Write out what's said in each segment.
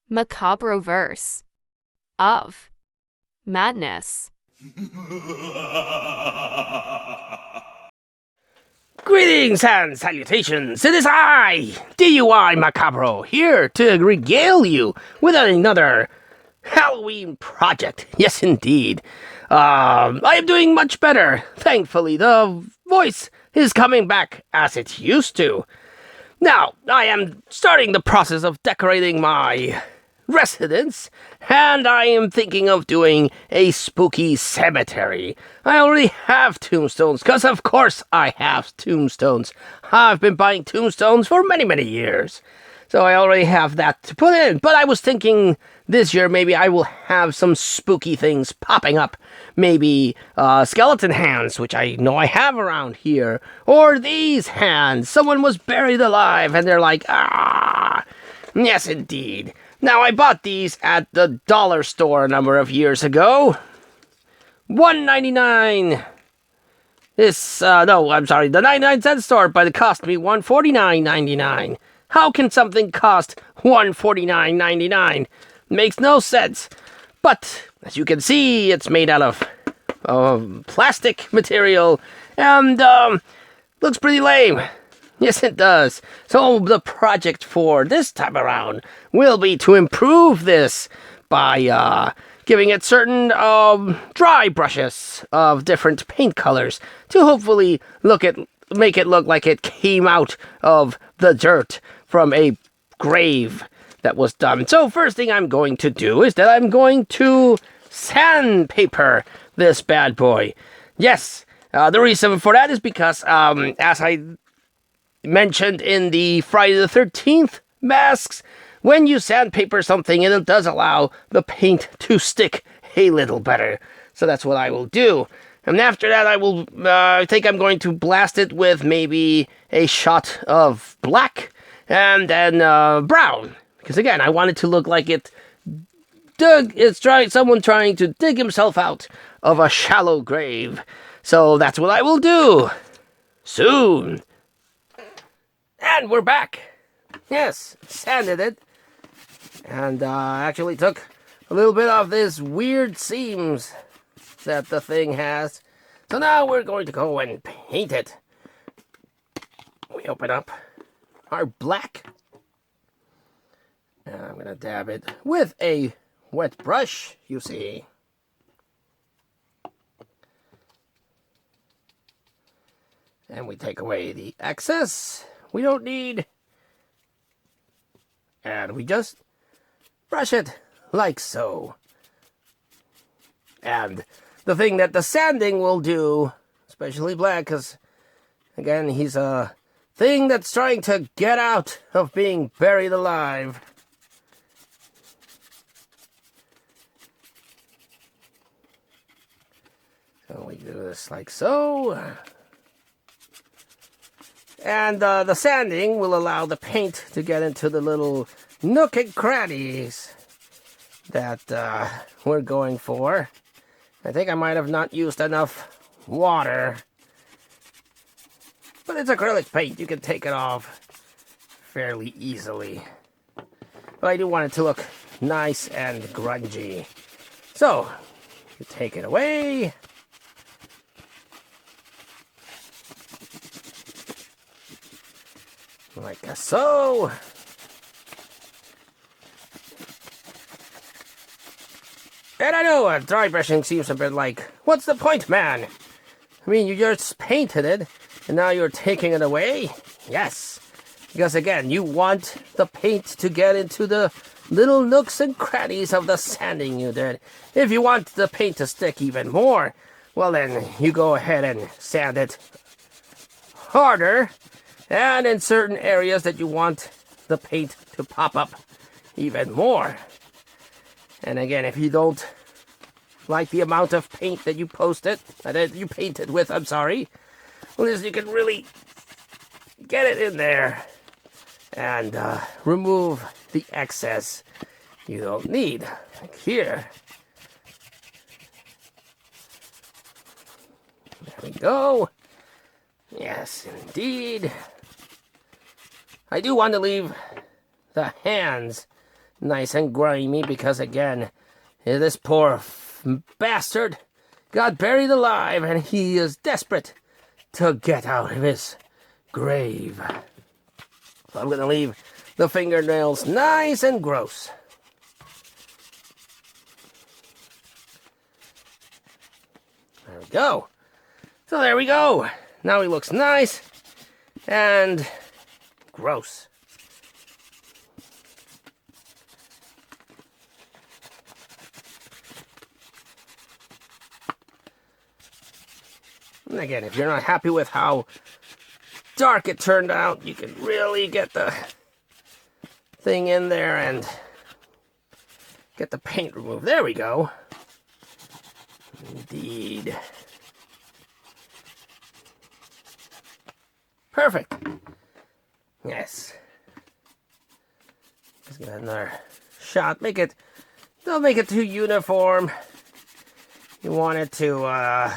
Macabro verse of madness. Greetings and salutations! It is I, DUI Macabro, here to regale you with another Halloween project. Yes, indeed. I am doing much better. Thankfully, the voice is coming back as it used to. Now, I am starting the process of decorating my residence, and I am thinking of doing a spooky cemetery. I already have tombstones, because of course I have tombstones. I've been buying tombstones for many, many years. So I already have that to put in, but I was thinking this year maybe I will have some spooky things popping up. Maybe skeleton hands, which I know I have around here, or these hands. Someone was buried alive and they're like, ah. Yes, indeed. Now, I bought these at the dollar store a number of years ago. $1.99. No, I'm sorry, the 99-cent store, but it cost me $149.99. How can something cost $149.99? Makes no sense. But, as you can see, it's made out of plastic material, and, looks pretty lame. Yes, it does. So the project for this time around will be to improve this by giving it certain dry brushes of different paint colors to hopefully make it look like it came out of the dirt from a grave that was done. So first thing I'm going to do is that I'm going to sandpaper this bad boy. Yes, the reason for that is because as I mentioned in the Friday the 13th masks, when you sandpaper something, it does allow the paint to stick a little better. So that's what I will do. And after that, I think I'm going to blast it with maybe a shot of black and then brown. Because again, I want it to look like someone trying to dig himself out of a shallow grave. So that's what I will do soon. And we're back. Yes, sanded it. And actually took a little bit of this weird seams that the thing has. So now we're going to go and paint it. We open up our black. And I'm going to dab it with a wet brush, you see. And we take away the excess we don't need, and we just brush it like so. And the thing that the sanding will do, especially black, because again, he's a thing that's trying to get out of being buried alive. So we do this like so. And the sanding will allow the paint to get into the little nook and crannies that we're going for. I think I might have not used enough water. But it's acrylic paint. You can take it off fairly easily. But I do want it to look nice and grungy. So, you take it away. Like so. And I know dry brushing seems a bit like, what's the point, man? I mean, you just painted it, and now you're taking it away? Yes. Because again, you want the paint to get into the little nooks and crannies of the sanding you did. If you want the paint to stick even more, well then, you go ahead and sand it harder. And in certain areas that you want the paint to pop up even more. And again, if you don't like the amount of paint that you painted with, I'm sorry, well, you can really get it in there and remove the excess you don't need. Like here. There we go. Yes, indeed. I do want to leave the hands nice and grimy because, again, this poor bastard got buried alive and he is desperate to get out of his grave. So I'm going to leave the fingernails nice and gross. There we go. So there we go. Now he looks nice and gross. And again, if you're not happy with how dark it turned out, you can really get the thing in there and get the paint removed. There we go. Indeed. Perfect. Yes. Let's get another shot. Don't make it too uniform. You want it to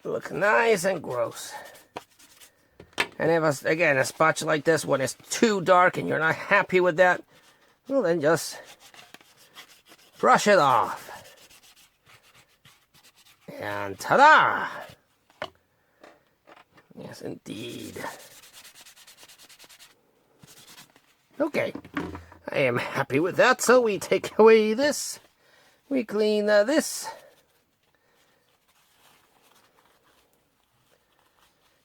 look nice and gross. And if, again, a spot like this, when it's too dark and you're not happy with that, well, then just brush it off. And ta-da! Yes, indeed. Okay, I am happy with that, so we take away this. We clean this.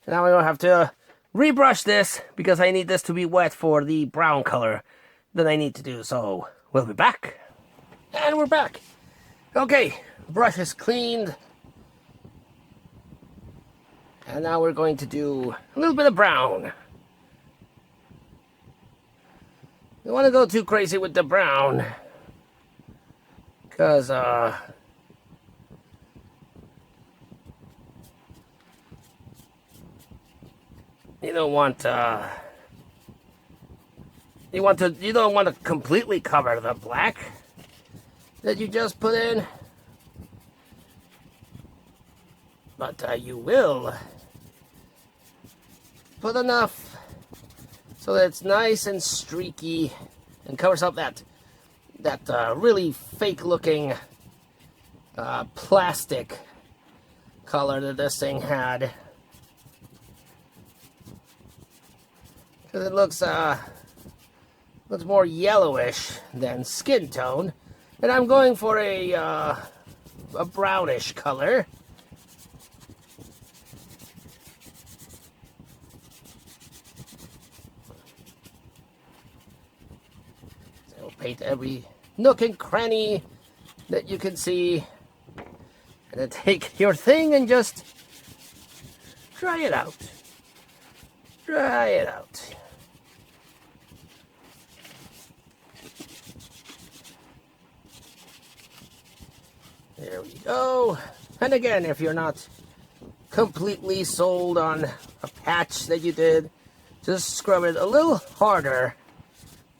Now we don't have to rebrush this because I need this to be wet for the brown color that I need to do. So we'll be back. And we're back. Okay, brush is cleaned. And now we're going to do a little bit of brown. You don't want to go too crazy with the brown, because you don't want you don't want to completely cover the black that you just put in, but you will put enough so that it's nice and streaky and covers up that really fake looking plastic color that this thing had. Because it looks more yellowish than skin tone, and I'm going for a brownish color. So I'll paint every nook and cranny that you can see, and then take your thing and just try it out. Try it out. There we go. And again, if you're not completely sold on a patch that you did, just scrub it a little harder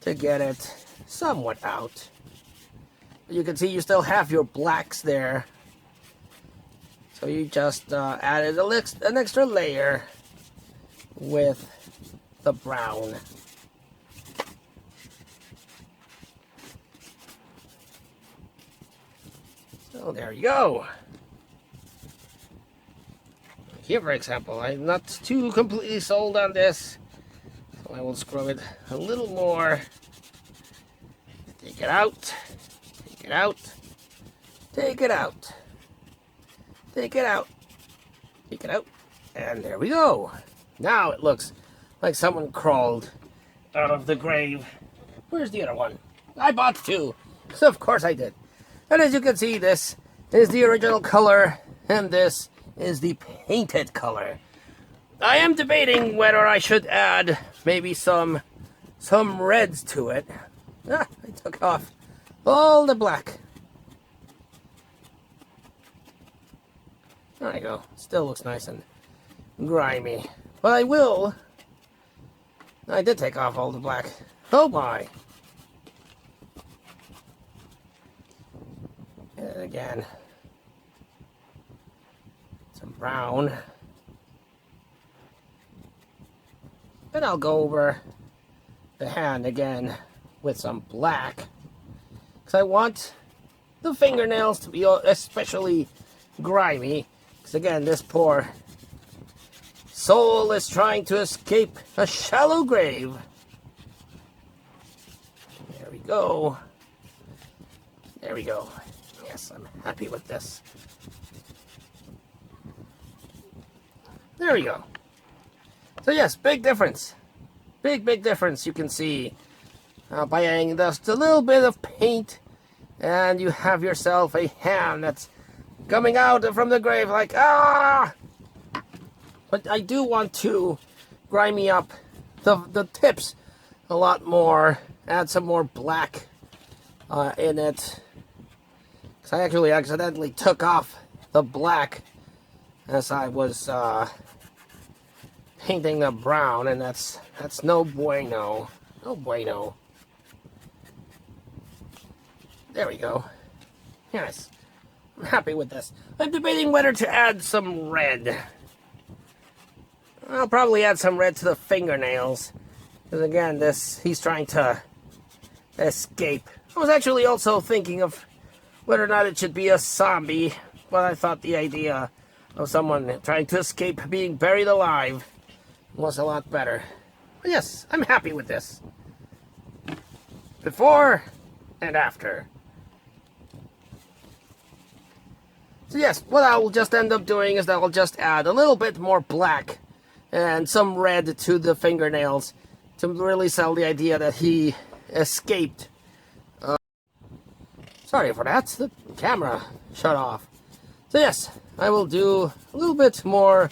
to get it somewhat out. You can see you still have your blacks there. So you just added an extra layer with the brown. So there you go. Here, for example, I'm not too completely sold on this, so I will scrub it a little more. Take it out. Take it out. Take it out. Take it out. Take it out. And there we go. Now it looks like someone crawled out of the grave. Where's the other one? I bought two. So of course I did. And as you can see, this is the original color, and this is the painted color. I am debating whether I should add maybe some reds to it. I took off all the black. There you go. Still looks nice and grimy. But I did take off all the black. Oh my. And again, some brown. And I'll go over the hand again with some black. Because I want the fingernails to be especially grimy. Because again, this poor soul is trying to escape a shallow grave. There we go. There we go. Yes, I'm happy with this. There we go. So yes, big difference. Big difference you can see by adding just a little bit of paint, and you have yourself a hand that's coming out from the grave like, ah! But I do want to grimy up the tips a lot more, add some more black in it. Because I actually accidentally took off the black as I was painting the brown, and that's no bueno. No bueno. There we go. Yes. I'm happy with this. I'm debating whether to add some red. I'll probably add some red to the fingernails. Because again, he's trying to escape. I was actually also thinking of whether or not it should be a zombie, but I thought the idea of someone trying to escape being buried alive was a lot better. But yes, I'm happy with this. Before and after. So yes, what I will just end up doing is that I'll just add a little bit more black and some red to the fingernails to really sell the idea that he escaped. Sorry for that, the camera shut off. So yes, I will do a little bit more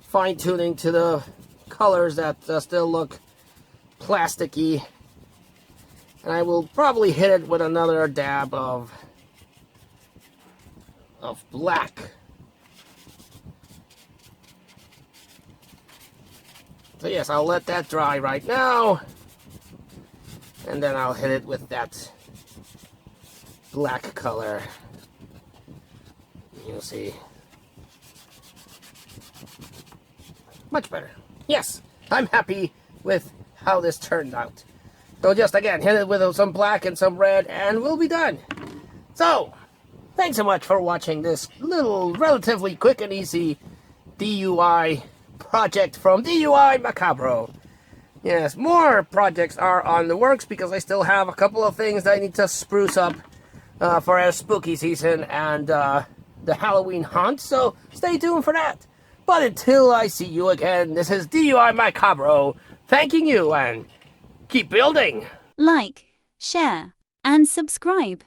fine-tuning to the colors that still look plasticky. And I will probably hit it with another dab of black. So yes, I'll let that dry right now. And then I'll hit it with that black color. You'll see. Much better. Yes, I'm happy with how this turned out. So just again, hit it with some black and some red, and we'll be done. So, thanks so much for watching this little, relatively quick and easy DIY project from DIY Macabro. Yes, more projects are on the works because I still have a couple of things that I need to spruce up for our spooky season and the Halloween hunt, so stay tuned for that. But until I see you again, this is DIY Macabro thanking you, and keep building. Like, share, and subscribe.